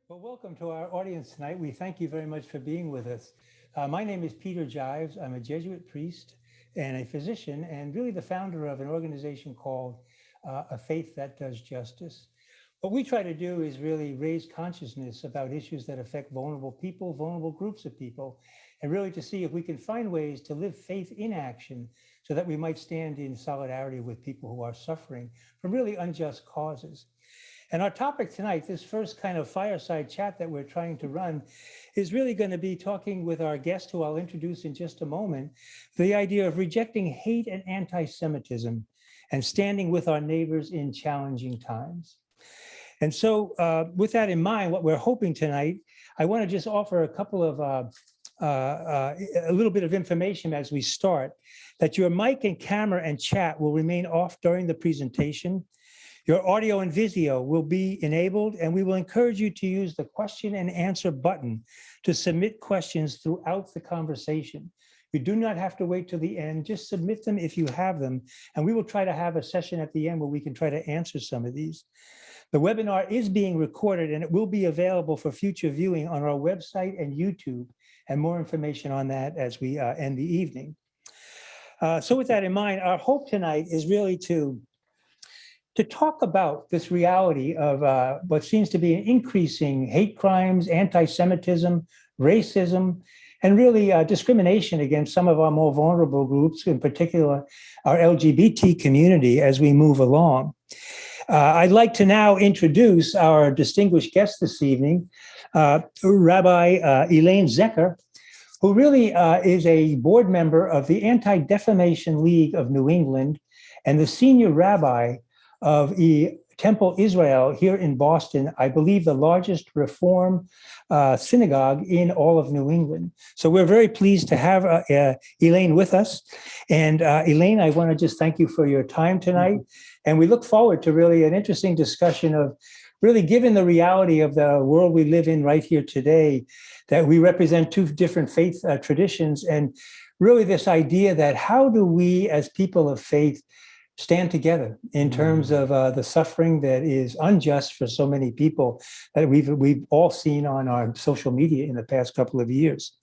Well, welcome to our audience tonight. We thank you very much for being with us. My name is Peter Gyves. I'm a Jesuit priest and a physician, and really the founder of an organization called A Faith That Does Justice. What we try to do is really raise consciousness about issues that affect vulnerable people, vulnerable groups of people, and really to see if we can find ways to live faith in action so that we might stand in solidarity with people who are suffering from really unjust causes. And our topic tonight, this first kind of fireside chat that we're trying to run, is really going to be talking with our guest, who I'll introduce in just a moment, the idea of rejecting hate and anti-Semitism and standing with our neighbors in challenging times. And so with that in mind, what we're hoping tonight, I want to just offer a couple of, a little bit of information as we start, that your mic and camera and chat will remain off during the presentation. Your audio and video will be enabled, and we will encourage you to use the question and answer button to submit questions throughout the conversation. You do not have to wait till the end, just submit them if you have them, and we will try to have a session at the end where we can try to answer some of these. The webinar is being recorded, and it will be available for future viewing on our website and YouTube, and more information on that as we end the evening. So with that in mind, our hope tonight is really to talk about this reality of what seems to be an increasing hate crimes, anti-Semitism, racism, and really discrimination against some of our more vulnerable groups, in particular our LGBT community, as we move along. I'd like to now introduce our distinguished guest this evening, Rabbi Elaine Zecher, who really is a board member of the Antidefamation League of New England and the senior rabbi of the Temple Israel here in Boston, I believe the largest Reform synagogue in all of New England. So we're very pleased to have Elaine with us. And Elaine, I want to just thank you for your time tonight. And we look forward to really an interesting discussion of really, given the reality of the world we live in right here today, that we represent two different faith traditions, and really this idea that how do we as people of faith stand together in terms of the suffering that is unjust for so many people that we've all seen on our social media in the past couple of years.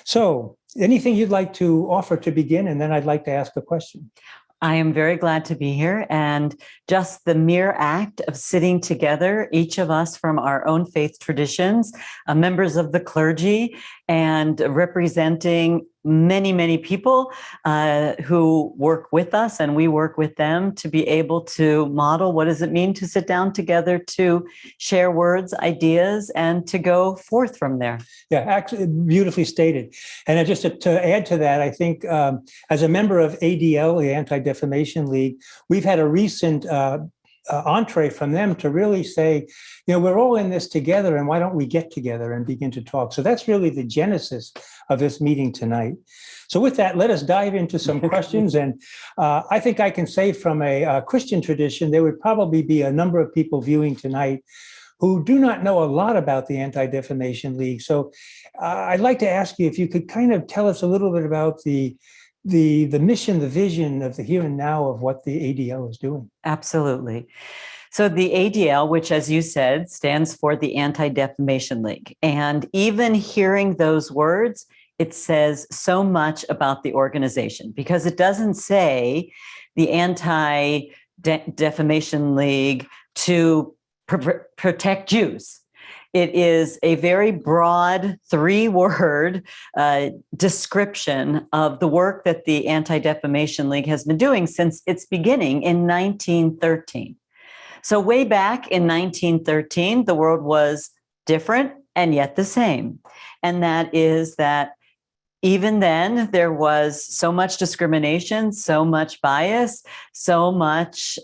So anything you'd like to offer to begin, and then I'd like to ask a question. I am very glad to be here, and just the mere act of sitting together, each of us from our own faith traditions, members of the clergy, and representing many, many people who work with us, and we work with them to be able to model what does it mean to sit down together, to share words, ideas, and to go forth from there. Yeah, actually, beautifully stated. And just to add to that, I think as a member of ADL, the Anti-Defamation League, we've had a recent entree from them to really say, you know, we're all in this together, and why don't we get together and begin to talk? So that's really the genesis of this meeting tonight. So with that, let us dive into some questions. And I think I can say from a Christian tradition, there would probably be a number of people viewing tonight who do not know a lot about the Anti-Defamation League. So I'd like to ask you if you could kind of tell us a little bit about the mission, the vision of the here and now of what the ADL is doing. Absolutely. So the ADL, which, as you said, stands for the Anti-Defamation League. And even hearing those words, it says so much about the organization, because it doesn't say the Anti-Defamation League to protect Jews. It is a very broad three-word description of the work that the Anti-Defamation League has been doing since its beginning in 1913. So way back in 1913, the world was different and yet the same. And that is that even then, there was so much discrimination, so much bias, so much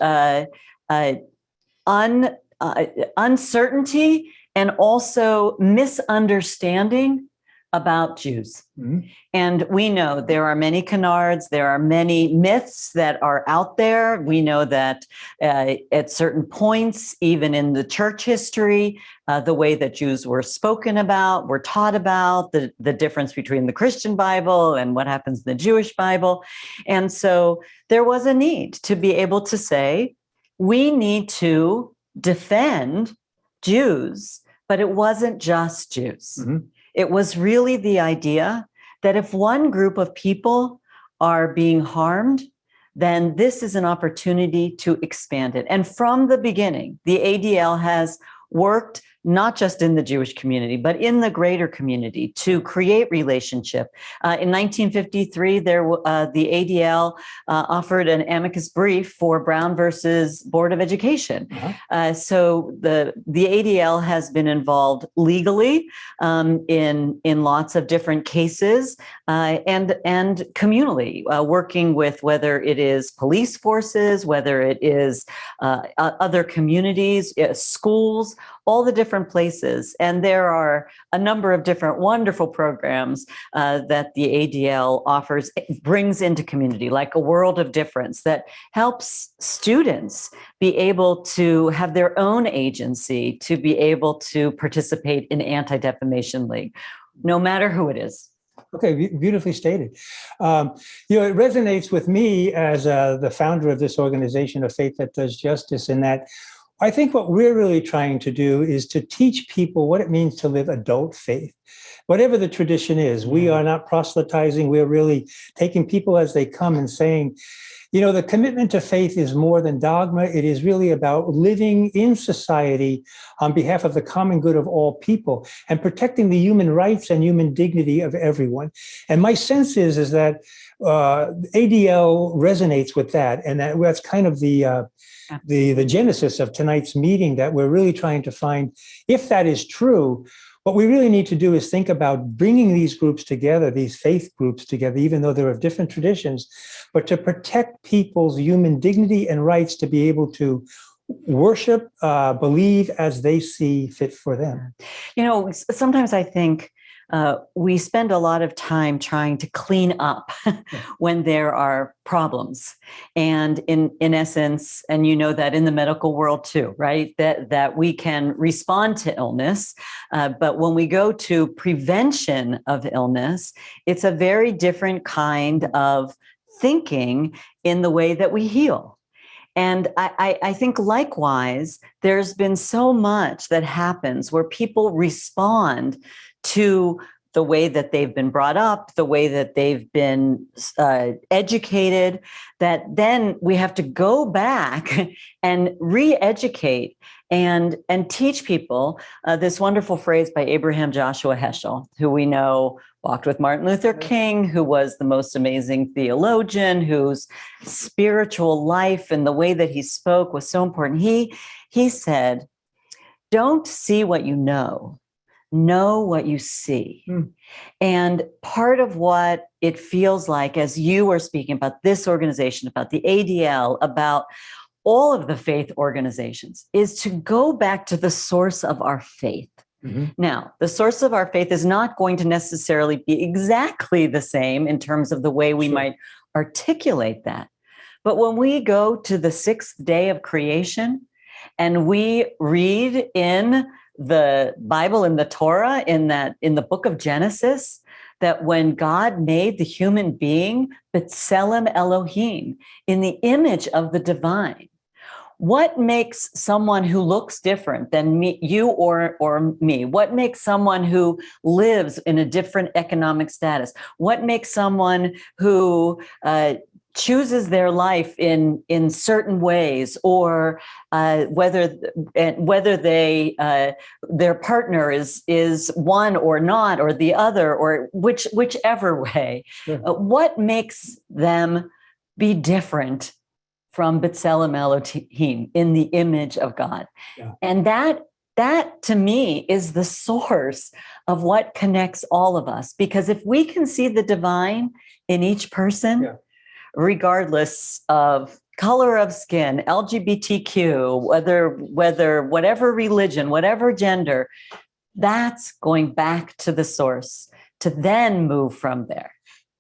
uncertainty, and also misunderstanding about Jews. Mm-hmm. And we know there are many canards, there are many myths that are out there. We know that at certain points, even in the church history, the way that Jews were spoken about, were taught about, the difference between the Christian Bible and what happens in the Jewish Bible. And so there was a need to be able to say, we need to defend Jews, but it wasn't just Jews. Mhm. It was really the idea that if one group of people are being harmed, then this is an opportunity to expand it. And from the beginning, the ADL has worked not just in the Jewish community, but in the greater community to create relationship. In 1953, the ADL offered an amicus brief for Brown versus Board of Education. So the ADL has been involved legally in lots of different cases and communally, working with whether it is police forces, whether it is other communities, schools, all the different places. And there are a number of different wonderful programs that the ADL offers, brings into community, like a world of difference that helps students be able to have their own agency, to be able to participate in Anti-Defamation League, no matter who it is. Okay, beautifully stated. It resonates with me as the founder of this organization, A Faith That Does Justice, in that I think what we're really trying to do is to teach people what it means to live adult faith, whatever the tradition is. We are not proselytizing. We're really taking people as they come and saying, the commitment to faith is more than dogma. It is really about living in society on behalf of the common good of all people and protecting the human rights and human dignity of everyone. And my sense is that ADL resonates with that, and that's kind of the genesis of tonight's meeting, that we're really trying to find, if that is true, what we really need to do is think about bringing these groups together, these faith groups together, even though they're of different traditions, but to protect people's human dignity and rights to be able to worship, believe as they see fit for them. Sometimes I think we spend a lot of time trying to clean up when there are problems. And in essence, and that in the medical world too, right, that we can respond to illness. But when we go to prevention of illness, it's a very different kind of thinking in the way that we heal. And I think likewise, there's been so much that happens where people respond to the way that they've been brought up, the way that they've been educated, that then we have to go back and re-educate and teach people this wonderful phrase by Abraham Joshua Heschel, who we know walked with Martin Luther King, who was the most amazing theologian, whose spiritual life and the way that he spoke was so important. He said, "Don't see what you know what you see." And part of what it feels like, as you were speaking about this organization, about the ADL, about all of the faith organizations, is to go back to the source of our faith. Now, the source of our faith is not going to necessarily be exactly the same in terms of the way we might articulate that. But when we go to the sixth day of creation and we read in the Bible, in the Torah, in the book of Genesis, that when God made the human being, B'Tselem Elohim, in the image of the divine, what makes someone who looks different than me, you or me? What makes someone who lives in a different economic status? What makes someone who chooses their life in certain ways, or whether they their partner is one or not, or the other, or whichever way? What makes them be different from B'Tselem Elohim, in the image of God? And that to me is the source of what connects all of us. Because if we can see the divine in each person, regardless of color of skin, LGBTQ, whatever religion, whatever gender, that's going back to the source to then move from there.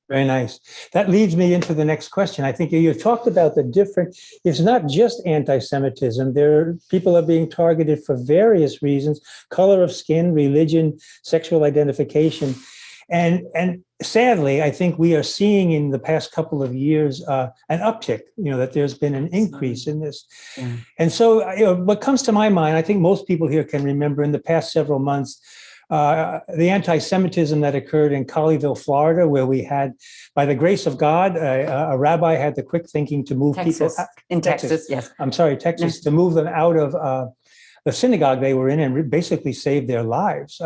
Very nice. That leads me into the next question. I think you talked about it's not just anti-Semitism. People are being targeted for various reasons: color of skin, religion, sexual identification. And sadly, I think we are seeing in the past couple of years an uptick, that there's been an increase in this. Yeah. And so, what comes to my mind, I think most people here can remember in the past several months, the anti-Semitism that occurred in Colleyville, Florida, where we had, by the grace of God, a rabbi had the quick thinking to move Texas. people. In Texas, yes. I'm sorry, Texas, to move them out of the synagogue they were in and basically save their lives.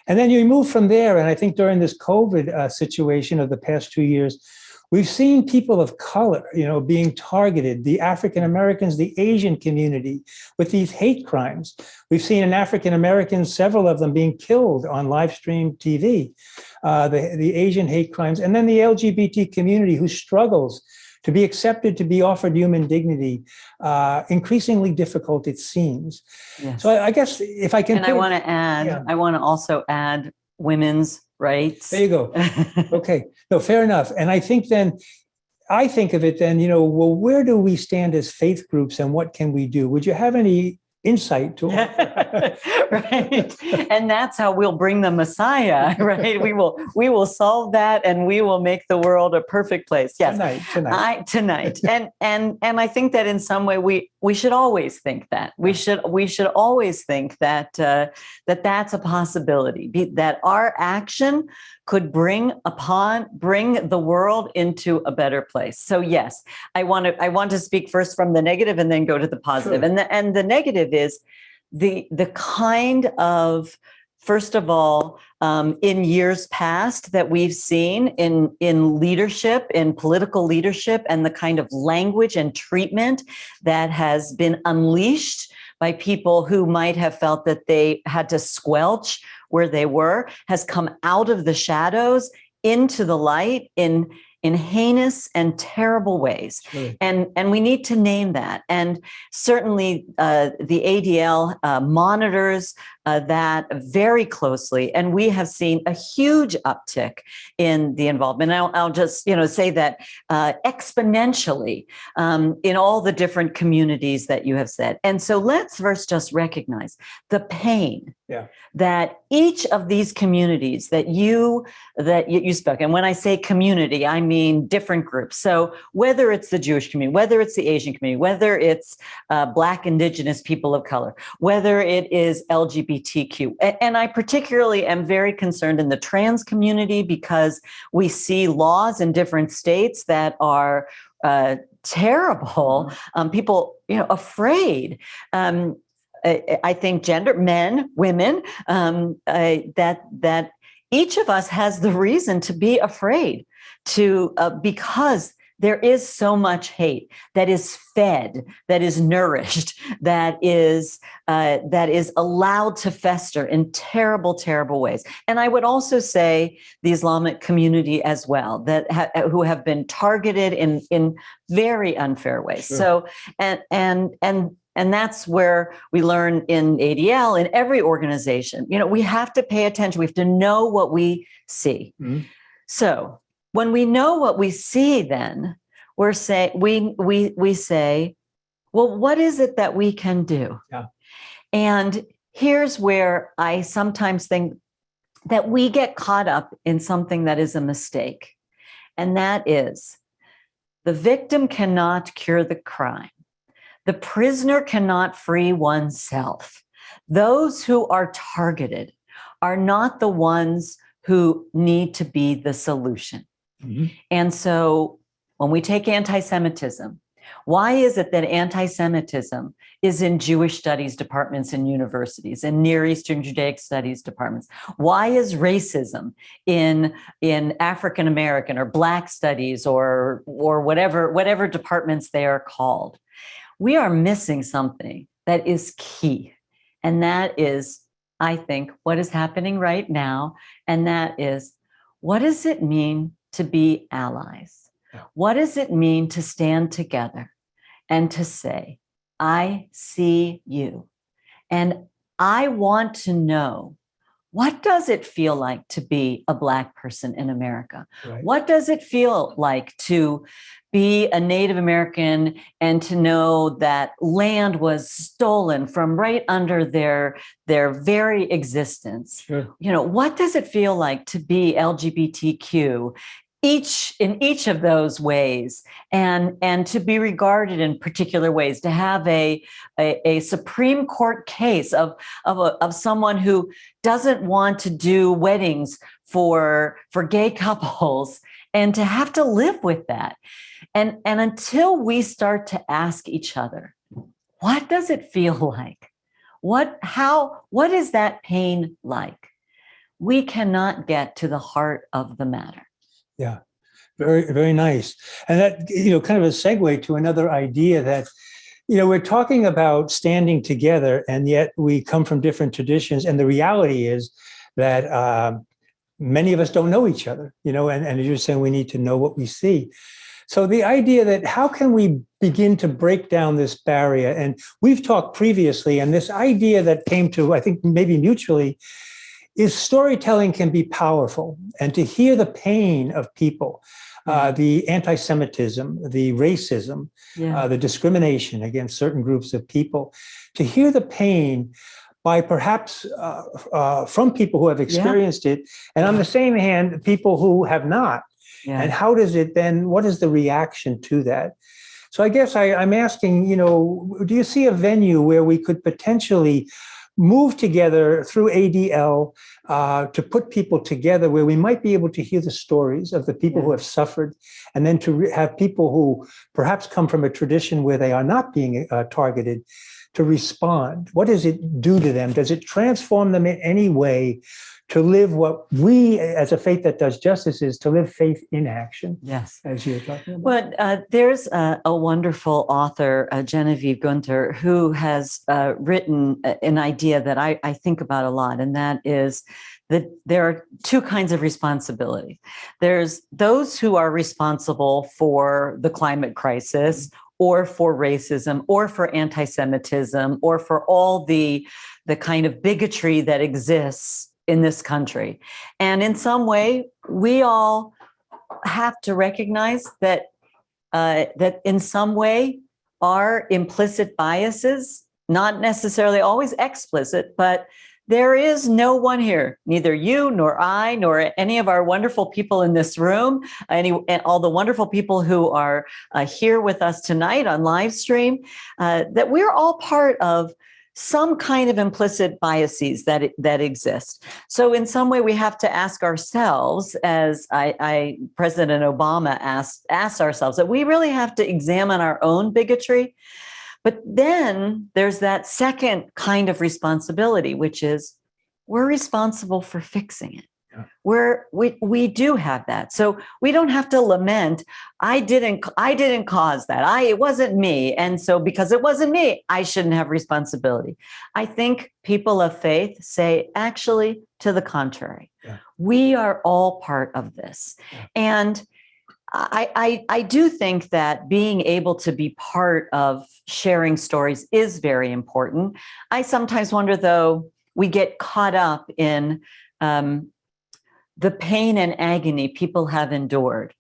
And then you move from there. And I think during this COVID situation of the past 2 years, we've seen people of color, being targeted, the African Americans, the Asian community, with these hate crimes. We've seen in African Americans, several of them being killed on live stream TV, the Asian hate crimes, and then the LGBT community who struggles to be accepted, to be offered human dignity, increasingly difficult, it seems. Yes. So I guess if I can. And I want to add, I want to also add women's rights. There you go. Okay. No, fair enough. And I think then, I think of it then, well, where do we stand as faith groups and what can we do? Would you have any insight to it? Right. And that's how we'll bring the Messiah, right? We will solve that and we will make the world a perfect place. Yes. Tonight. And I think that in some way we should always think that. We should always think that that's a possibility, that our action could bring the world into a better place. So yes, I want to speak first from the negative and then go to the positive. Sure. And the negative is the kind of, first of all, in years past that we've seen in leadership, in political leadership, and the kind of language and treatment that has been unleashed by people who might have felt that they had to squelch where they were, has come out of the shadows into the light in heinous and terrible ways. Really? And we need to name that. And certainly the ADL monitors that very closely. And we have seen a huge uptick in the involvement. I'll just say that exponentially in all the different communities that you have said. And so let's first just recognize the pain that each of these communities that you spoke. And when I say community, I mean different groups. So whether it's the Jewish community, whether it's the Asian community, whether it's Black, Indigenous people of color, whether it is LGBTQ. And I particularly am very concerned in the trans community because we see laws in different states that are terrible. People, afraid. I think gender, men, women, that each of us has the reason to be afraid because there is so much hate that is fed, that is nourished, that is allowed to fester in terrible, terrible ways. And I would also say the Islamic community as well, who have been targeted in very unfair ways. Sure. So and that's where we learn in ADL, in every organization, we have to pay attention. We have to know what we see. Mm-hmm. So when we know what we see, then we say, well, what is it that we can do? Yeah. And here's where I sometimes think that we get caught up in something that is a mistake. And that is, the victim cannot cure the crime. The prisoner cannot free oneself. Those who are targeted are not the ones who need to be the solution. Mm-hmm. And so when we take anti-Semitism, why is it that anti-Semitism is in Jewish studies departments in universities and Near Eastern Judaic studies departments? Why is racism in African American or Black studies or whatever departments they are called? We are missing something that is key. And that is, I think, what is happening right now. And that is, what does it mean to be allies? What does it mean to stand together and to say, I see you, and I want to know what does it feel like to be a Black person in America? Right. What does it feel like to be a Native American and to know that land was stolen from right under their very existence? Sure. What does it feel like to be LGBTQ? In each of those ways, and to be regarded in particular ways, to have a Supreme Court case of someone who doesn't want to do weddings for gay couples, and to have to live with that. And until we start to ask each other, what does it feel like? What is that pain like? We cannot get to the heart of the matter. Yeah, very, very nice. And that, kind of a segue to another idea that, we're talking about standing together, and yet we come from different traditions. And the reality is that many of us don't know each other, and as you're saying, we need to know what we see. So the idea that how can we begin to break down this barrier? And we've talked previously, and this idea that came to, I think, maybe mutually, is storytelling can be powerful, and to hear the pain of people, the anti-Semitism, the racism, the discrimination against certain groups of people, to hear the pain by perhaps from people who have experienced it, and on the same hand, people who have not. Yeah. And how does it then, what is the reaction to that? So I guess I'm asking, do you see a venue where we could potentially move together through ADL to put people together where we might be able to hear the stories of the people who have suffered, and then to have people who perhaps come from a tradition where they are not being targeted to respond? What does it do to them? Does it transform them in any way to live what we, as a faith that does justice, is to live faith in action? Yes. As you're talking about. But there's a wonderful author, Genevieve Gunther, who has written an idea that I think about a lot, and that is that there are two kinds of responsibility. There's those who are responsible for the climate crisis, or for racism, or for anti-Semitism, or for all the kind of bigotry that exists in this country. And in some way, we all have to recognize that that in some way, our implicit biases, not necessarily always explicit, but there is no one here, neither you nor I, nor any of our wonderful people in this room, and all the wonderful people who are here with us tonight on live stream, that we're all part of some kind of implicit biases that exist. So in some way, we have to ask ourselves, as President Obama asked ourselves, that we really have to examine our own bigotry. But then there's that second kind of responsibility, which is we're responsible for fixing it. Yeah. We do have that. So we don't have to lament, I didn't cause that. It wasn't me. And so because it wasn't me, I shouldn't have responsibility. I think people of faith say, actually, to the contrary, we are all part of this. Yeah. And I do think that being able to be part of sharing stories is very important. I sometimes wonder, though, we get caught up in the pain and agony people have endured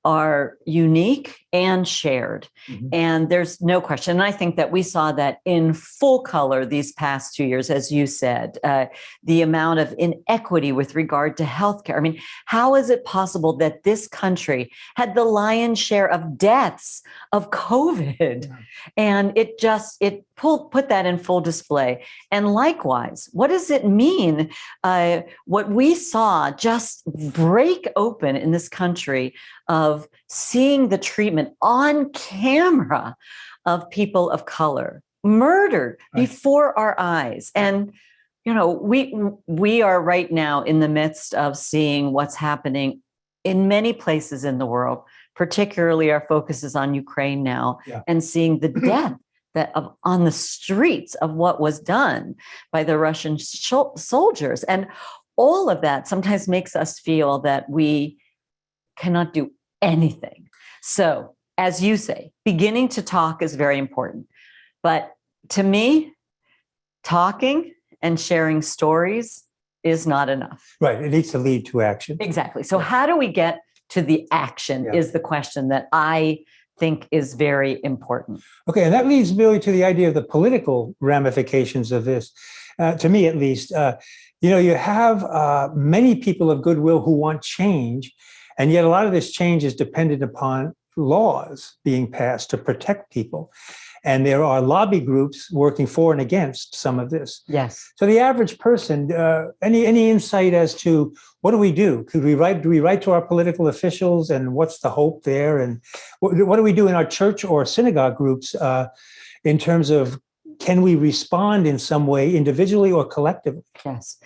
are unique and shared. Mm-hmm. And there's no question. And I think that we saw that in full color these past 2 years, as you said, the amount of inequity with regard to healthcare. I mean, how is it possible that this country had the lion's share of deaths of COVID? Yeah. And it put that in full display. And likewise, what does it mean? What we saw just break open in this country of seeing the treatment on camera of people of color murdered before our eyes. And, we are right now in the midst of seeing what's happening in many places in the world. Particularly our focus is on Ukraine now, and seeing the death on the streets of what was done by the Russian soldiers. And all of that sometimes makes us feel that we cannot do anything. So, as you say, beginning to talk is very important. But to me, talking and sharing stories is not enough. Right. It needs to lead to action. Exactly. So how do we get to the action is the question that I think is very important. Okay. And that leads really to the idea of the political ramifications of this. To me, at least, you have many people of goodwill who want change, and yet a lot of this change is dependent upon laws being passed to protect people. And there are lobby groups working for and against some of this. Yes. So the average person, any insight as to what do we do? Do we write to our political officials, and what's the hope there? And what do we do in our church or synagogue groups in terms of, can we respond in some way, individually or collectively? Yes.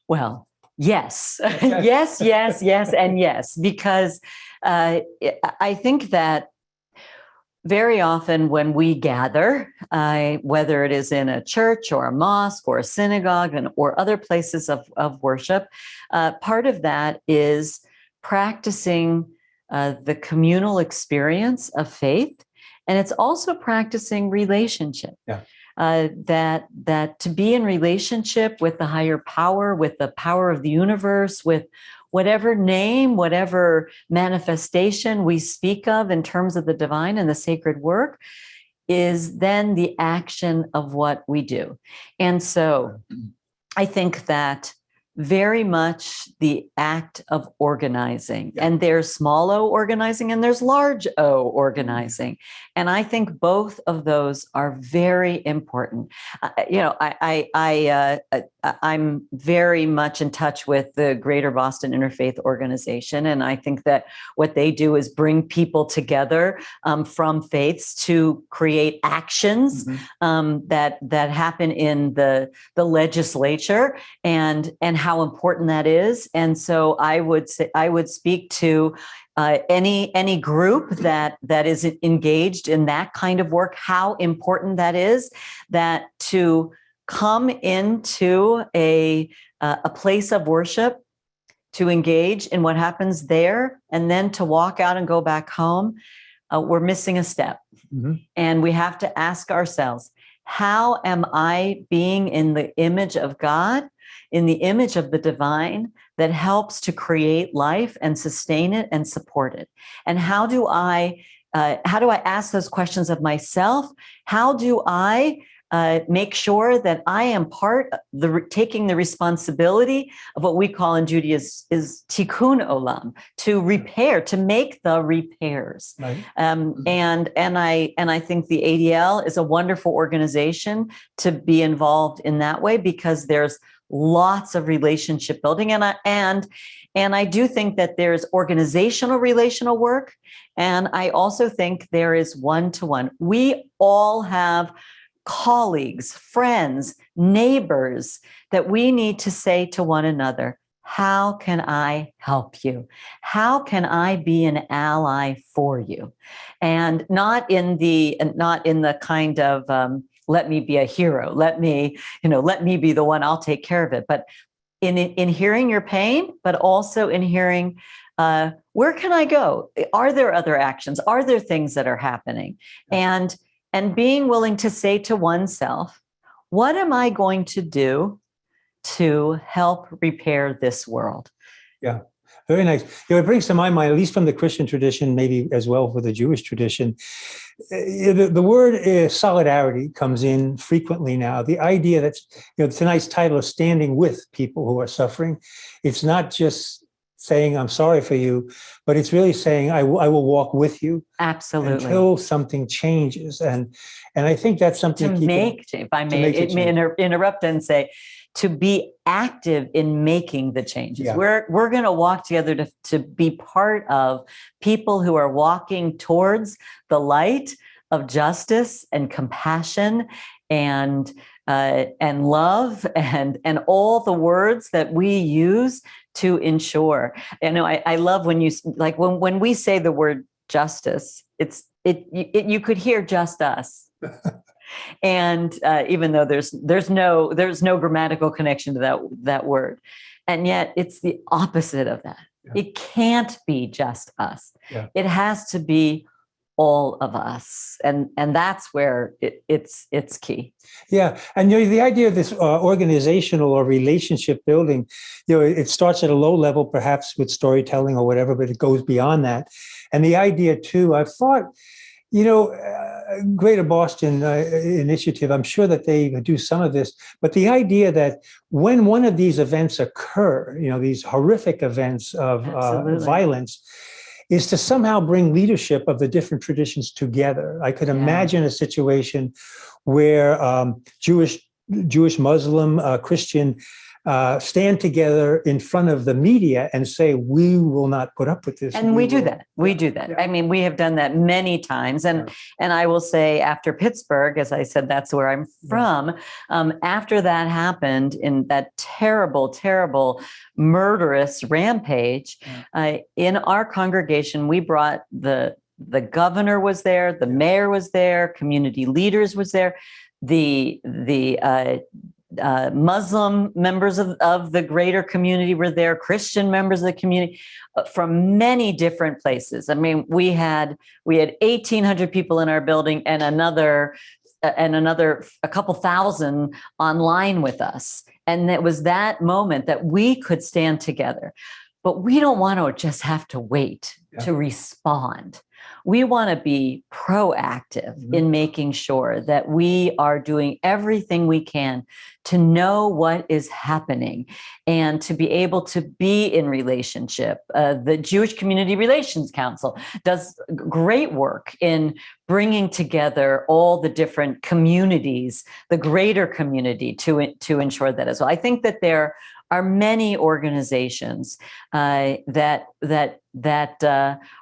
Well, yes, yes, yes, yes, and yes, because I think that very often when we gather, whether it is in a church or a mosque or a synagogue or other places of worship, part of that is practicing the communal experience of faith. And it's also practicing relationship. Yeah. That to be in relationship with the higher power, with the power of the universe, with whatever name, whatever manifestation we speak of in terms of the divine and the sacred work, is then the action of what we do. And so I think that very much the act of organizing, and there's small o organizing and there's large O organizing. And I think both of those are very important. I'm very much in touch with the Greater Boston Interfaith Organization. And I think that what they do is bring people together from faiths to create actions that happen in the legislature, and how important that is. And so I would speak to any group that is engaged in that kind of work, how important that is, that to come into a place of worship, to engage in what happens there, and then to walk out and go back home, we're missing a step. And we have to ask ourselves, how am I being in the image of God, in the image of the divine, that helps to create life and sustain it and support it? And how do I ask those questions of myself? How do I make sure that I am taking the responsibility of what we call in Judaism is tikkun olam, to repair, to make the repairs. Right. And I think the ADL is a wonderful organization to be involved in that way, because there's lots of relationship building, and I do think that there's organizational relational work, and I also think there is one-to-one. We all have colleagues, friends, neighbors that we need to say to one another, how can I help you? How can I be an ally for you? And not in the kind of let me be a hero, let me be the one, I'll take care of it. But in hearing your pain, but also in hearing, where can I go? Are there other actions? Are there things that are happening? And being willing to say to oneself, what am I going to do to help repair this world? Yeah. Very nice. It brings to my mind, at least from the Christian tradition, maybe as well for the Jewish tradition, the word solidarity comes in frequently now. The idea that, it's a nice title of standing with people who are suffering. It's not just saying, I'm sorry for you, but it's really saying, I will walk with you. Absolutely. Until something changes. And I think that's something if I may interrupt and say, to be active in making the changes. Yeah. We're going to walk together to be part of people who are walking towards the light of justice and compassion and love and all the words that we use to ensure. I love when when we say the word justice, you could hear just us. And even though there's no grammatical connection to that word, and yet it's the opposite of that. Yeah. It can't be just us. Yeah. It has to be all of us, and that's where it's key. Yeah, and the idea of this organizational or relationship building, it starts at a low level, perhaps with storytelling or whatever, but it goes beyond that. And the idea too, I've thought, Greater Boston Initiative, I'm sure that they do some of this, but the idea that when one of these events occur, these horrific events of violence, is to somehow bring leadership of the different traditions together. I could imagine a situation where Jewish, Muslim, Christian stand together in front of the media and say, we will not put up with this. And we do that. We do that. Yeah. I mean, we have done that many times. And I will say, after Pittsburgh, as I said, that's where I'm from. After that happened, in that terrible, terrible, murderous rampage, in our congregation, we brought the governor was there, the mayor was there, community leaders was there, the Muslim members of the greater community were there, Christian members of the community from many different places. I mean, we had 1,800 people in our building and another a couple thousand online with us. And it was that moment that we could stand together. But we don't want to just have to wait to respond. We want to be proactive in making sure that we are doing everything we can to know what is happening and to be able to be in relationship. The Jewish Community Relations Council does great work in bringing together all the different communities, the greater community, to ensure that as well. I think that there are many organizations that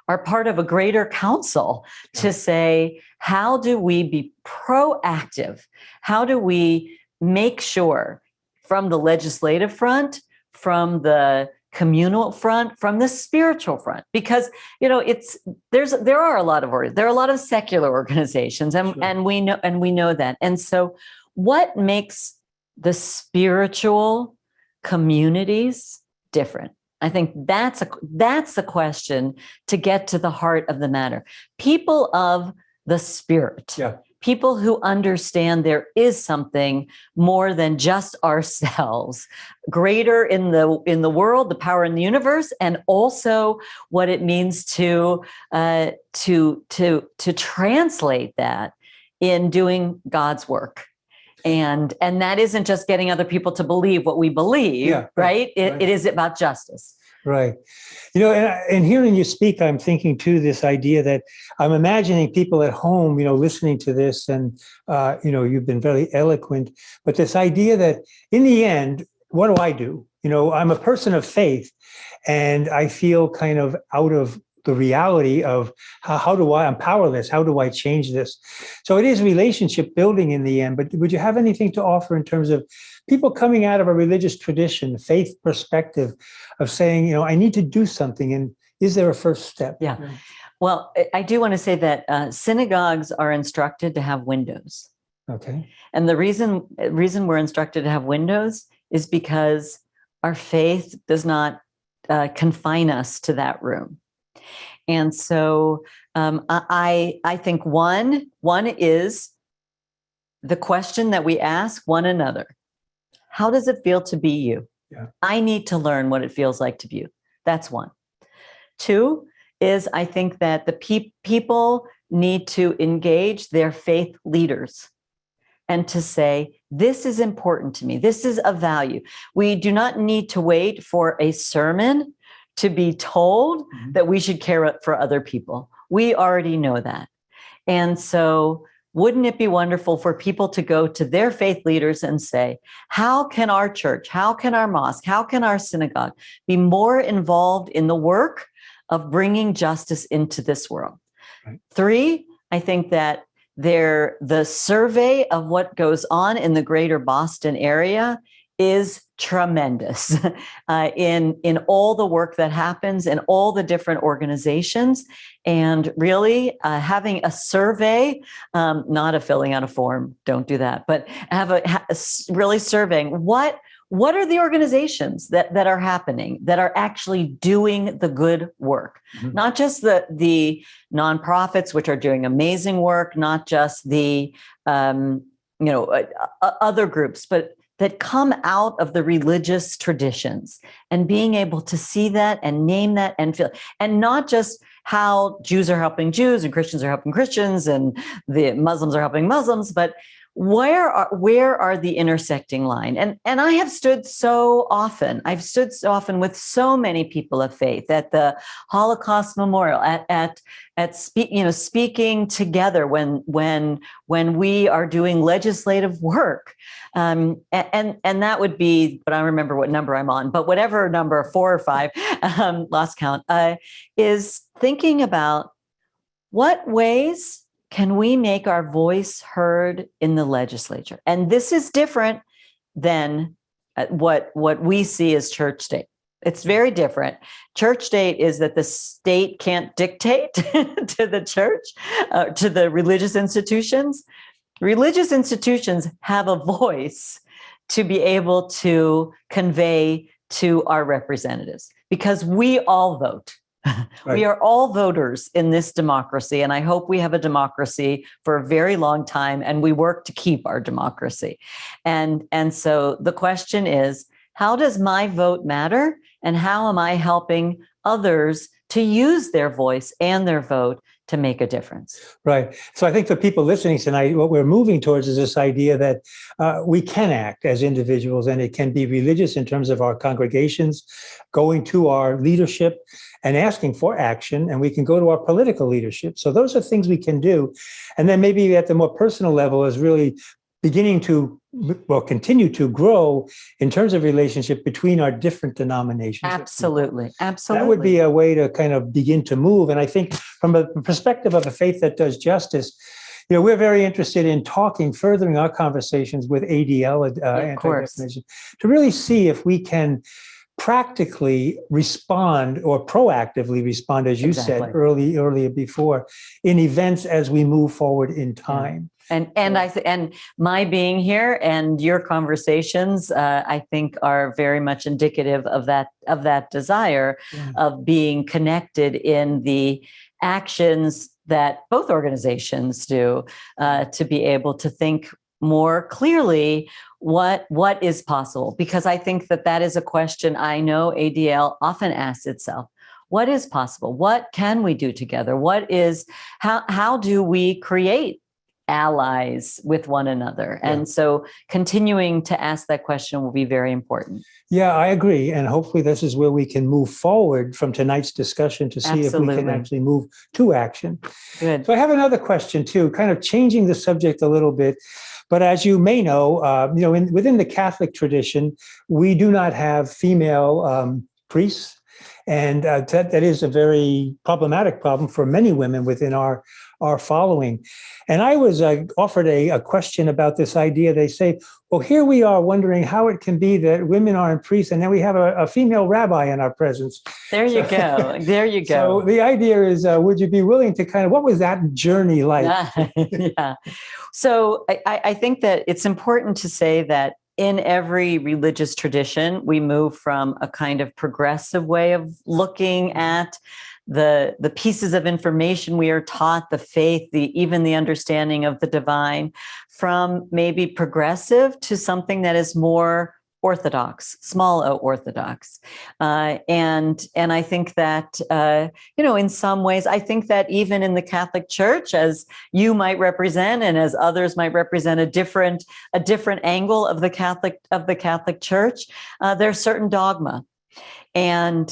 are part of a greater council to say, how do we be proactive? How do we make sure, from the legislative front, from the communal front, from the spiritual front? Because there are a lot of secular organizations, and we know that. And so, what makes the spiritual communities different? I think that's the question to get to the heart of the matter. People of the spirit, people who understand there is something more than just ourselves, greater in the world, the power in the universe, and also what it means to translate that in doing God's work. And that isn't just getting other people to believe what we believe, right? It is about justice. Right. And hearing you speak, I'm thinking too, this idea that I'm imagining people at home, listening to this, and, you've been very eloquent, but this idea that in the end, what do I do? I'm a person of faith, and I feel kind of out of the reality of I'm powerless. How do I change this? So it is relationship building in the end, but would you have anything to offer in terms of people coming out of a religious tradition, faith perspective of saying, I need to do something, and is there a first step? Yeah. Well, I do want to say that synagogues are instructed to have windows. Okay. And the reason we're instructed to have windows is because our faith does not confine us to that room. And so I think one is the question that we ask one another. How does it feel to be you? Yeah. I need to learn what it feels like to be you. That's one. Two is, I think that the people need to engage their faith leaders and to say, this is important to me. This is of value. We do not need to wait for a sermon to be told that we should care for other people. We already know that. And so wouldn't it be wonderful for people to go to their faith leaders and say, how can our church, how can our mosque, how can our synagogue be more involved in the work of bringing justice into this world? Right. Three, I think that the survey of what goes on in the greater Boston area is tremendous in all the work that happens in all the different organizations. And really having a survey, not a filling out a form, don't do that, but really surveying what what are the organizations that are happening, that are actually doing the good work? Not just the nonprofits, which are doing amazing work, not just the other groups, but that come out of the religious traditions, and being able to see that and name that and feel, and not just how Jews are helping Jews and Christians are helping Christians and the Muslims are helping Muslims, but where are the intersecting line? And I have stood so often. I've stood so often with so many people of faith at the Holocaust Memorial, speaking together when we are doing legislative work, and that would be, but I don't remember what number I'm on, but whatever number, 4 or 5, lost count, is thinking about what ways can we make our voice heard in the legislature? And this is different than what we see as church state. It's very different. Church state is that the state can't dictate to the church, to the religious institutions. Religious institutions have a voice to be able to convey to our representatives, because we all vote. Right. We are all voters in this democracy, and I hope we have a democracy for a very long time, and we work to keep our democracy. And so the question is, how does my vote matter, and how am I helping others to use their voice and their vote to make a difference? Right. So I think for people listening tonight, what we're moving towards is this idea that we can act as individuals, and it can be religious in terms of our congregations, going to our leadership and asking for action, and we can go to our political leadership. So those are things we can do. And then maybe at the more personal level is really beginning to, well, continue to grow in terms of relationship between our different denominations. Absolutely. Absolutely. That would be a way to kind of begin to move. And I think from a perspective of a faith that does justice, we're very interested in talking, furthering our conversations with ADL, Antidefamation, to really see if we can practically respond or proactively respond, as you said earlier before, in events as we move forward in time. And and my being here and your conversations, I think, are very much indicative of that desire of being connected in the actions that both organizations do, to be able to think more clearly what is possible. Because I think that is a question I know ADL often asks itself. What is possible? What can we do together? How do we create allies with one another? And so continuing to ask that question will be very important. Yeah, I agree. And hopefully this is where we can move forward from tonight's discussion to see if we can actually move to action. Good. So I have another question too, kind of changing the subject a little bit. But as you may know, within the Catholic tradition, we do not have female priests. And that is a very problematic problem for many women within our following. And I was offered a question about this idea. They say, well, here we are wondering how it can be that women aren't priests, and then we have a female rabbi in our presence. There you go. There you go. So the idea is, would you be willing to what was that journey like? Yeah. So I think that it's important to say that in every religious tradition, we move from a kind of progressive way of looking at the pieces of information we are taught, the faith, even the understanding of the divine, from maybe progressive to something that is more orthodox, small o orthodox. And I think that, in some ways, I think that even in the Catholic Church, as you might represent and as others might represent a different angle of the Catholic Church, there's certain dogma. And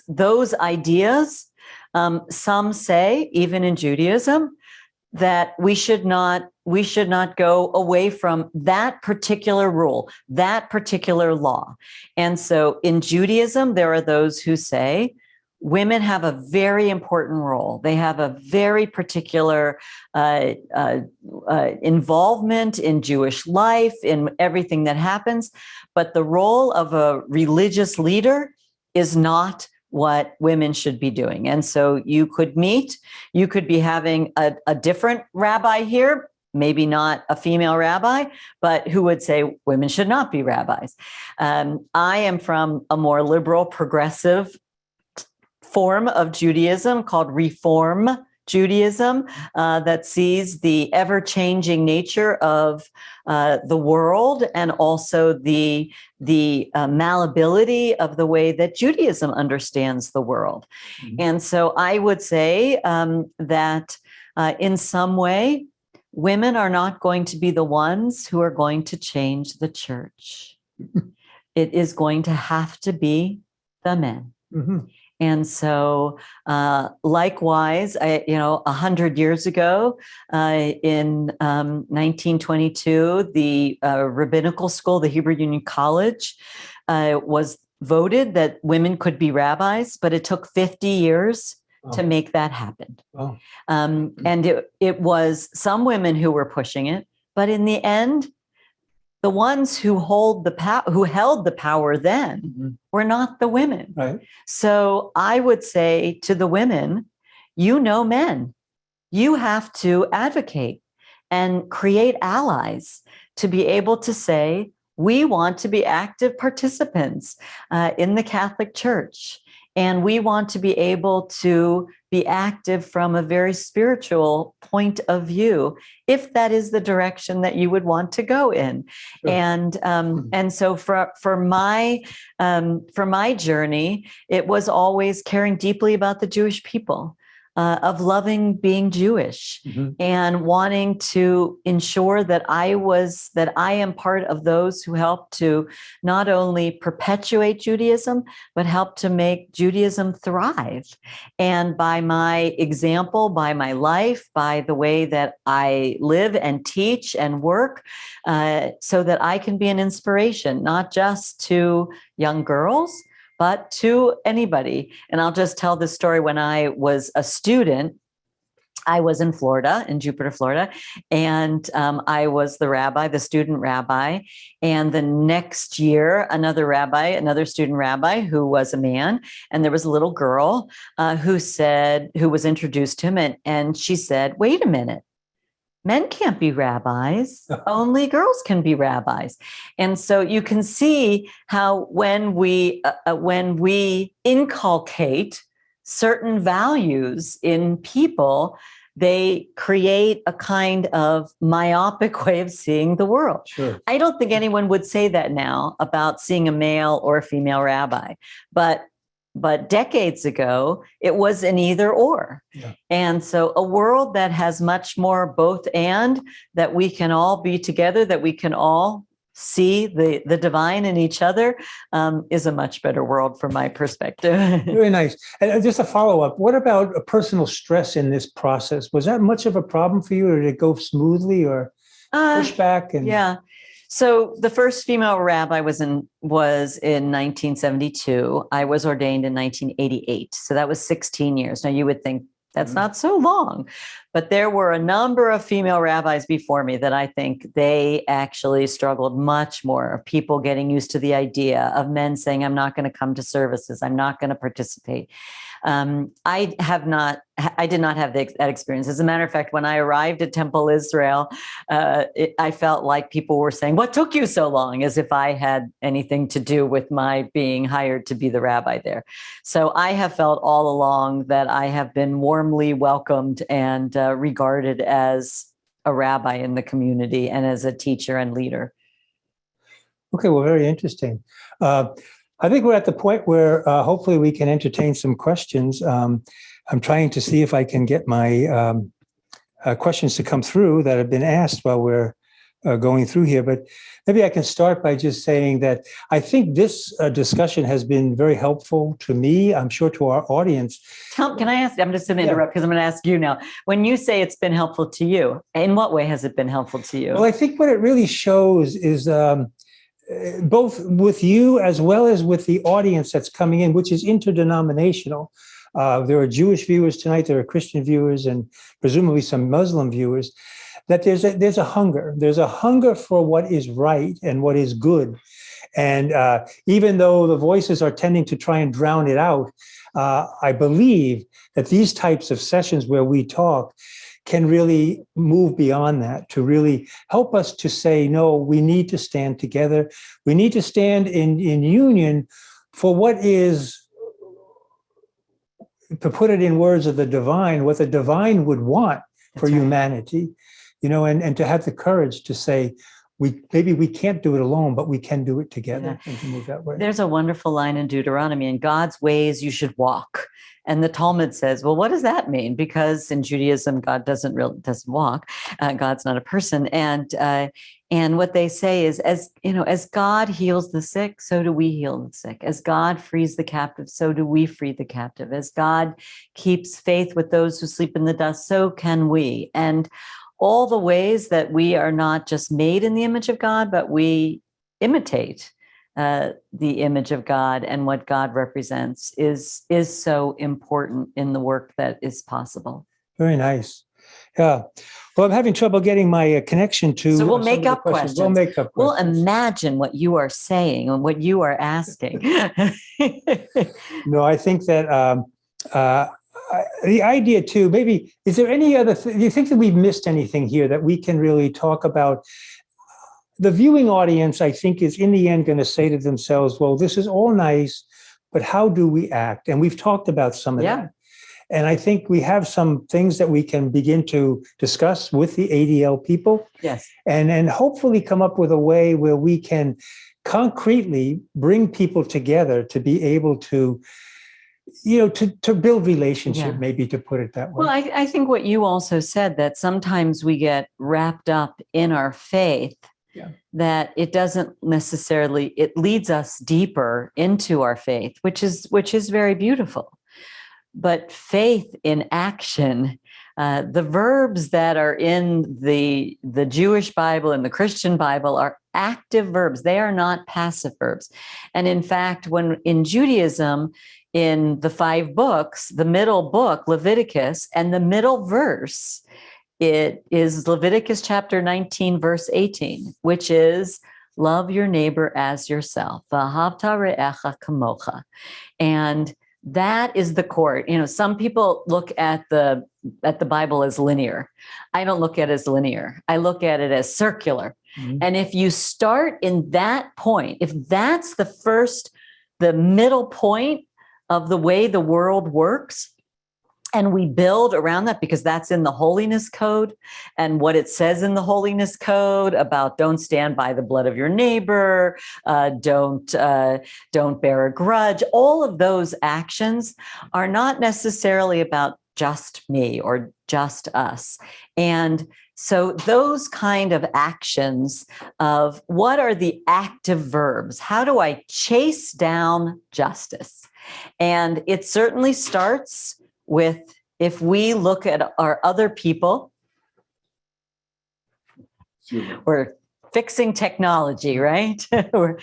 those ideas, some say, even in Judaism, that we should not go away from that particular rule, that particular law. And so in Judaism, there are those who say women have a very important role. They have a very particular involvement in Jewish life, in everything that happens. But the role of a religious leader is not what women should be doing. And so you could be having a different rabbi here, maybe not a female rabbi, but who would say women should not be rabbis. I am from a more liberal, progressive form of Judaism called Reform Judaism, that sees the ever-changing nature of the world and also the malleability of the way that Judaism understands the world. Mm-hmm. And so I would say that in some way, women are not going to be the ones who are going to change the church. It is going to have to be the men. Mm-hmm. And so, likewise, 100 years ago, in 1922, the rabbinical school, the Hebrew Union College, was voted that women could be rabbis, but it took 50 years to make that happen. Oh. And it was some women who were pushing it, but in the end, the ones who held the power then were not the women. Right. So I would say to the women, men, you have to advocate and create allies to be able to say, we want to be active participants in the Catholic Church. And we want to be able to be active from a very spiritual point of view, if that is the direction that you would want to go in. Sure. And so for my journey, it was always caring deeply about the Jewish people. Of loving being Jewish and wanting to ensure that I am part of those who help to not only perpetuate Judaism, but help to make Judaism thrive. And by my example, by my life, by the way that I live and teach and work, so that I can be an inspiration, not just to young girls, but to anybody. And I'll just tell this story. When I was a student, I was in Florida, in Jupiter, Florida, and I was the student rabbi. And the next year, another student rabbi who was a man, and there was a little girl who was introduced to him, and she said, "Wait a minute. Men can't be rabbis, only girls can be rabbis." And so you can see how when we inculcate certain values in people, they create a kind of myopic way of seeing the world. Sure. I don't think anyone would say that now about seeing a male or a female rabbi, but decades ago, it was an either or. Yeah. And so a world that has much more both and, that we can all be together, that we can all see the divine in each other, is a much better world from my perspective. Very nice. And just a follow-up, what about a personal stress in this process? Was that much of a problem for you, or did it go smoothly, or pushback? Yeah. So the first female rabbi was in 1972. I was ordained in 1988. So that was 16 years. Now you would think that's not so long, but there were a number of female rabbis before me that I think they actually struggled much more, of people getting used to the idea of men saying, "I'm not going to come to services. I'm not going to participate." I did not have that experience. As a matter of fact, when I arrived at Temple Israel, I felt like people were saying, "What took you so long?" as if I had anything to do with my being hired to be the rabbi there. So I have felt all along that I have been warmly welcomed and regarded as a rabbi in the community and as a teacher and leader. Okay, well, very interesting. I think we're at the point where hopefully we can entertain some questions. I'm trying to see if I can get my questions to come through that have been asked while we're going through here. But maybe I can start by just saying that I think this discussion has been very helpful to me, I'm sure to our audience. Can I ask, I'm just going to interrupt because I'm going to ask you now. When you say it's been helpful to you, in what way has it been helpful to you? Well, I think what it really shows is both with you as well as with the audience that's coming in, which is interdenominational. There are Jewish viewers tonight, there are Christian viewers, and presumably some Muslim viewers, that there's a hunger. There's a hunger for what is right and what is good. And even though the voices are tending to try and drown it out, I believe that these types of sessions where we talk can really move beyond that, to really help us to say, no, we need to stand together. We need to stand in union for what is, to put it in words of the divine, what the divine would want for humanity, and to have the courage to say, maybe we can't do it alone, but we can do it together and to move that way. There's a wonderful line in Deuteronomy: in God's ways you should walk. And the Talmud says, well, what does that mean? Because in Judaism, God doesn't walk. God's not a person. And what they say is, as God heals the sick, so do we heal the sick. As God frees the captive, so do we free the captive. As God keeps faith with those who sleep in the dust, so can we. And all the ways that we are not just made in the image of God, but we imitate the image of God and what God represents is so important in the work that is possible. Very nice. Yeah. Well, I'm having trouble getting my connection to. So we'll make up questions. We'll make up questions. We'll imagine what you are saying and what you are asking. No, I think that the idea too, maybe, is there any other, do you think that we've missed anything here that we can really talk about? The viewing audience, I think, is in the end going to say to themselves, well, this is all nice, but how do we act? And we've talked about some of that. And I think we have some things that we can begin to discuss with the ADL people. Yes. And hopefully come up with a way where we can concretely bring people together to be able to, to build relationship, maybe, to put it that way. Well, I think what you also said, that sometimes we get wrapped up in our faith, that it doesn't necessarily, it leads us deeper into our faith, which is very beautiful. But faith in action, the verbs that are in the Jewish Bible and the Christian Bible are active verbs. They are not passive verbs. And in fact, when in Judaism, in the 5 books, the middle book, Leviticus, and the middle verse, it is Leviticus chapter 19, verse 18, which is, love your neighbor as yourself. V'ahavta re'echa kamocha. And that is the core. Some people look at the Bible as linear. I don't look at it as linear. I look at it as circular. Mm-hmm. And if you start in that point, if that's the middle point of the way the world works, and we build around that, because that's in the holiness code, and what it says in the holiness code about don't stand by the blood of your neighbor, don't bear a grudge. All of those actions are not necessarily about just me or just us. And so those kind of actions of what are the active verbs? How do I chase down justice? And it certainly starts with, if we look at our other people, we're fixing technology, right? Or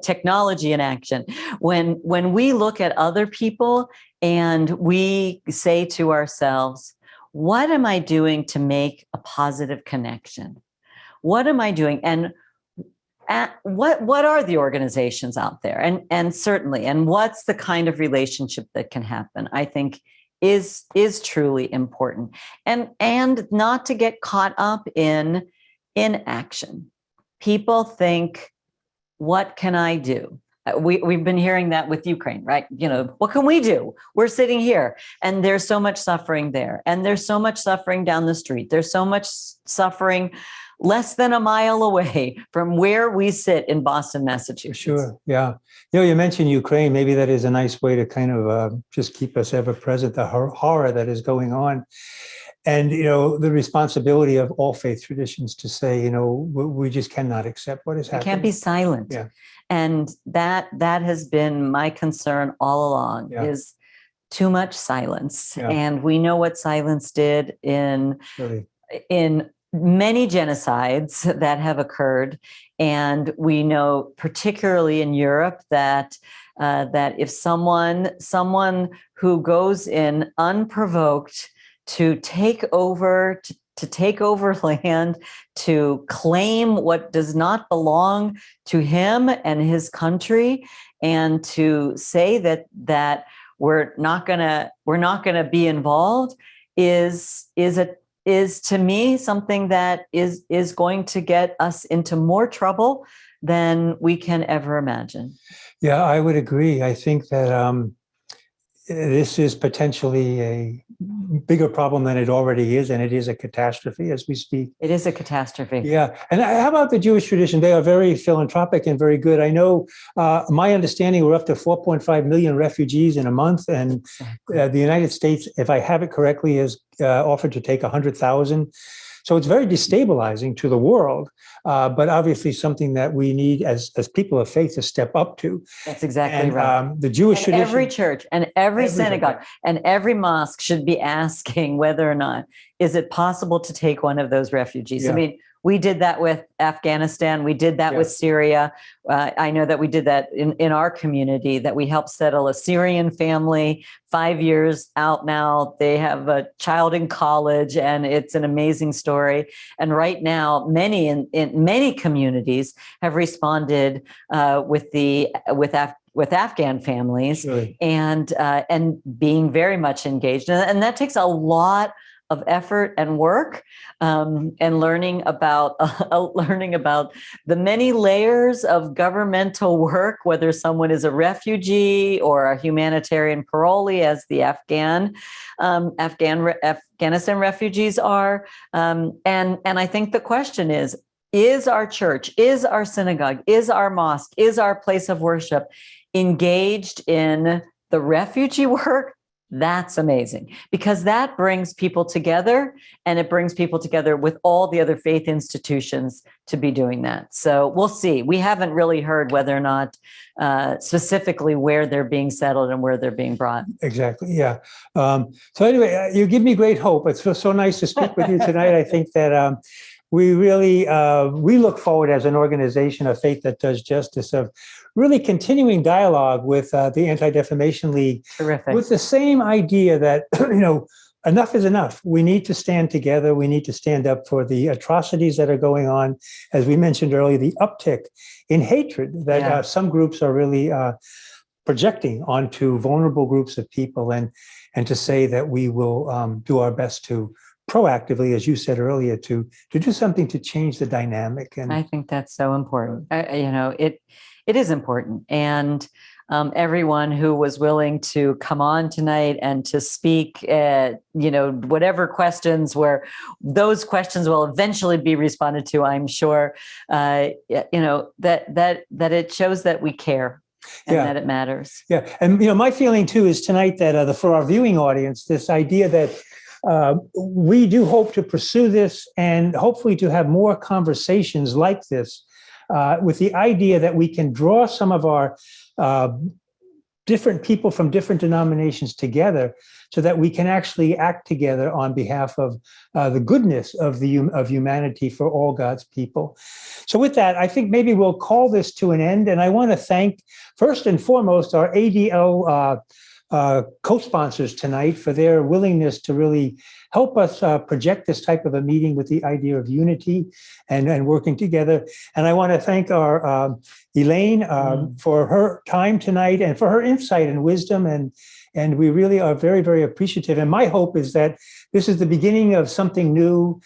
technology in action. When we look at other people and we say to ourselves, what am I doing to make a positive connection? What am I doing? And what are the organizations out there? And certainly, and what's the kind of relationship that can happen, I think is truly important. And not to get caught up in action. People think, what can I do? We've been hearing that with Ukraine, right? What can we do? We're sitting here, and there's so much suffering there, and there's so much suffering down the street. There's so much suffering less than a mile away from where we sit in Boston, Massachusetts. Sure, yeah. You mentioned Ukraine. Maybe that is a nice way to kind of just keep us ever present, the horror that is going on. And, the responsibility of all faith traditions to say, we just cannot accept what is happening. We can't be silent. Yeah. And that has been my concern all along, is too much silence. Yeah. And we know what silence did in many genocides that have occurred. And we know, particularly in Europe, that if someone who goes in unprovoked to take over land, to claim what does not belong to him and his country, and to say that we're not gonna be involved, is is to me something that is going to get us into more trouble than we can ever imagine. Yeah, I would agree. I think that this is potentially a bigger problem than it already is, and it is a catastrophe as we speak. It is a catastrophe. Yeah. And how about the Jewish tradition? They are very philanthropic and very good. I know my understanding, we're up to 4.5 million refugees in a month. And the United States, if I have it correctly, has offered to take 100,000. So it's very destabilizing to the world, but obviously something that we need as people of faith to step up to. That's exactly right. The Jewish tradition. Every church and every synagogue and every mosque should be asking whether or not, is it possible to take one of those refugees? Yeah. I mean, we did that with Afghanistan. We did that with Syria. I know that we did that in our community, that we helped settle a Syrian family, 5 years out now. They have a child in college, and it's an amazing story. And right now, many in many communities have responded with Afghan families, and being very much engaged. And that takes a lot of effort and work, and learning about the many layers of governmental work, whether someone is a refugee or a humanitarian parolee, as the Afghanistan refugees are. And I think the question is our church, is our synagogue, is our mosque, is our place of worship engaged in the refugee work? That's amazing, because that brings people together, and it brings people together with all the other faith institutions to be doing that. So we'll see. We haven't really heard whether or not specifically where they're being settled and where they're being brought. Exactly. Yeah. So anyway, you give me great hope. It's so nice to speak with you tonight. I think that we really, we look forward as an organization of faith that does justice, of really continuing dialogue with the Anti-Defamation League. Terrific. With the same idea that, enough is enough. We need to stand together. We need to stand up for the atrocities that are going on. As we mentioned earlier, the uptick in hatred that some groups are really projecting onto vulnerable groups of people, and to say that we will do our best to proactively, as you said earlier, to do something to change the dynamic. And I think that's so important. It is important. And everyone who was willing to come on tonight and to speak, whatever questions were, those questions will eventually be responded to, I'm sure, that it shows that we care. And that it matters. Yeah. And, my feeling too is tonight that for our viewing audience, this idea that we do hope to pursue this, and hopefully to have more conversations like this, with the idea that we can draw some of our different people from different denominations together, so that we can actually act together on behalf of the goodness of humanity for all God's people. So with that, I think maybe we'll call this to an end. And I want to thank, first and foremost, our ADL co-sponsors tonight for their willingness to really help us project this type of a meeting with the idea of unity and working together. And I want to thank our Elaine for her time tonight and for her insight and wisdom. And we really are very, very appreciative. And my hope is that this is the beginning of something new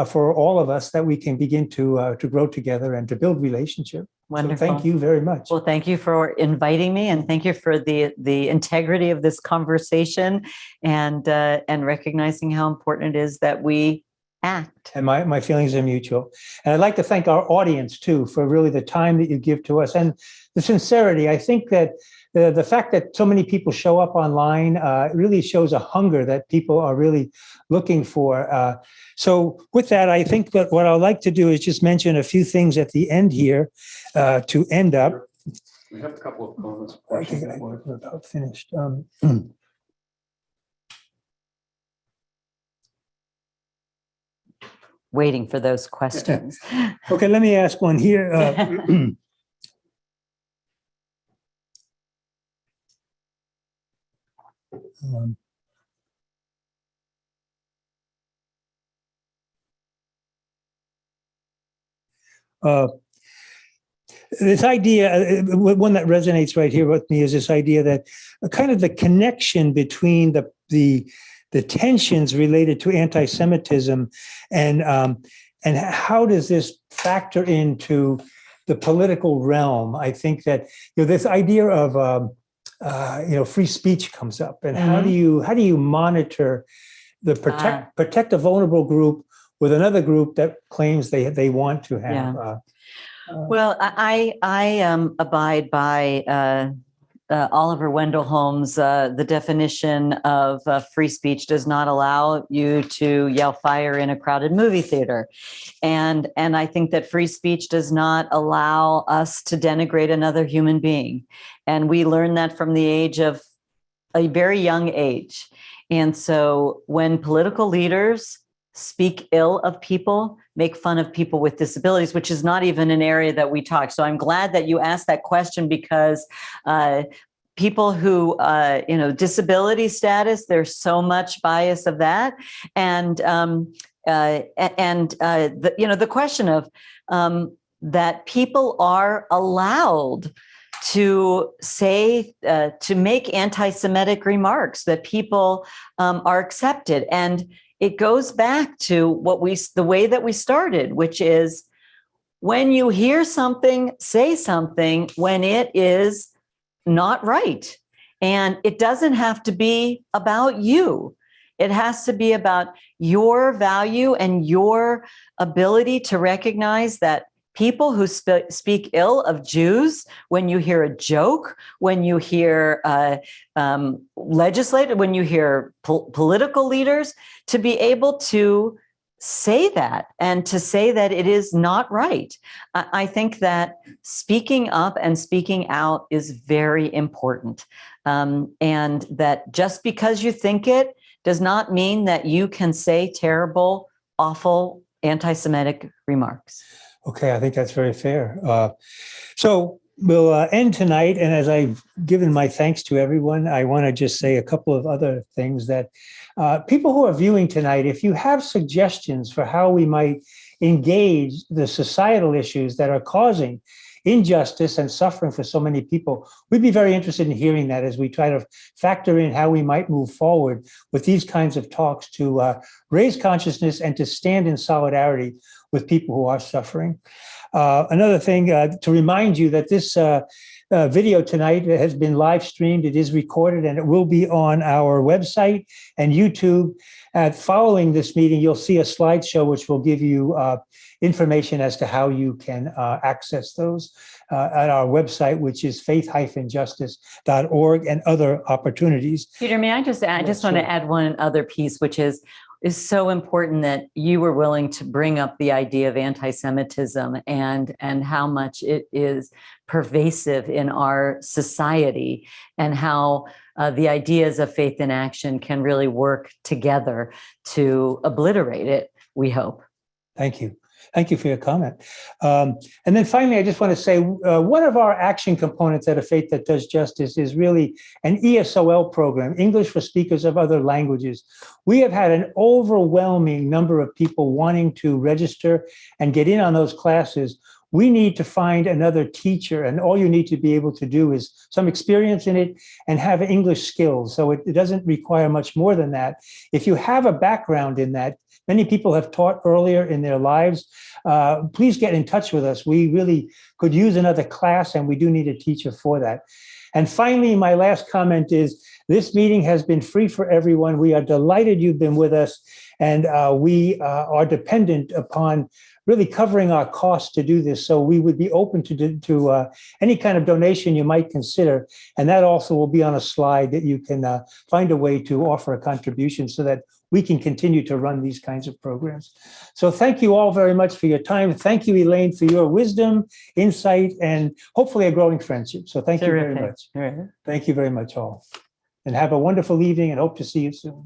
for all of us, that we can begin to grow together and to build relationship. Wonderful. So thank you very much. Well, thank you for inviting me, and thank you for the integrity of this conversation, and recognizing how important it is that we act. And my feelings are mutual. And I'd like to thank our audience too for really the time that you give to us and the sincerity. I think that the fact that so many people show up online really shows a hunger that people are really looking for. So with that, I think that what I'd like to do is just mention a few things at the end here to end up. We have a couple of comments. Okay, we're about finished. Waiting for those questions. Okay, let me ask one here. This idea, one that resonates right here with me, is this idea that kind of the connection between the the tensions related to anti-Semitism, and how does this factor into the political realm? I think that this idea of free speech comes up, and how do you monitor the protect a vulnerable group with another group that claims they want to have? Well, I abide by Oliver Wendell Holmes. The definition of free speech does not allow you to yell fire in a crowded movie theater. And I think that free speech does not allow us to denigrate another human being. And we learn that from the age of a very young age. And so when political leaders speak ill of people, make fun of people with disabilities, which is not even an area that we talk. So I'm glad that you asked that question, because people who, disability status, there's so much bias of that. And the question of that people are allowed to say, to make anti-Semitic remarks, that people are accepted. And it goes back to the way that we started, which is when you hear something, say something when it is not right. And it doesn't have to be about you. It has to be about your value and your ability to recognize that people who speak ill of Jews, when you hear a joke, when you hear legislators, when you hear political leaders, to be able to say that and to say that it is not right. I think that speaking up and speaking out is very important. And that just because you think it does not mean that you can say terrible, awful, anti-Semitic remarks. Okay, I think that's very fair. So we'll end tonight. And as I've given my thanks to everyone, I want to just say a couple of other things that people who are viewing tonight, if you have suggestions for how we might engage the societal issues that are causing injustice and suffering for so many people, we'd be very interested in hearing that as we try to factor in how we might move forward with these kinds of talks to raise consciousness and to stand in solidarity with people who are suffering. Another thing, to remind you that this video tonight has been live streamed. It is recorded, and it will be on our website and YouTube. Following this meeting, you'll see a slideshow which will give you information as to how you can access those at our website, which is faith-justice.org, and other opportunities. Peter, may I just add? I just want to add one other piece, which is so important, that you were willing to bring up the idea of anti-Semitism and how much it is pervasive in our society, and how the ideas of faith in action can really work together to obliterate it, we hope. Thank you. Thank you for your comment. And then finally, I just want to say one of our action components at A Faith That Does Justice is really an ESOL program, English for Speakers of Other Languages. We have had an overwhelming number of people wanting to register and get in on those classes. We need to find another teacher, and all you need to be able to do is some experience in it and have English skills. So it doesn't require much more than that. If you have a background in that, many people have taught earlier in their lives, please get in touch with us. We really could use another class, and we do need a teacher for that. And finally, my last comment is this meeting has been free for everyone. We are delighted you've been with us, and we are dependent upon really covering our costs to do this. So we would be open to any kind of donation you might consider. And that also will be on a slide that you can find a way to offer a contribution so that we can continue to run these kinds of programs. So thank you all very much for your time. Thank you, Elaine, for your wisdom, insight, and hopefully a growing friendship. So thank you very much. Thank you very much all. And have a wonderful evening, and hope to see you soon.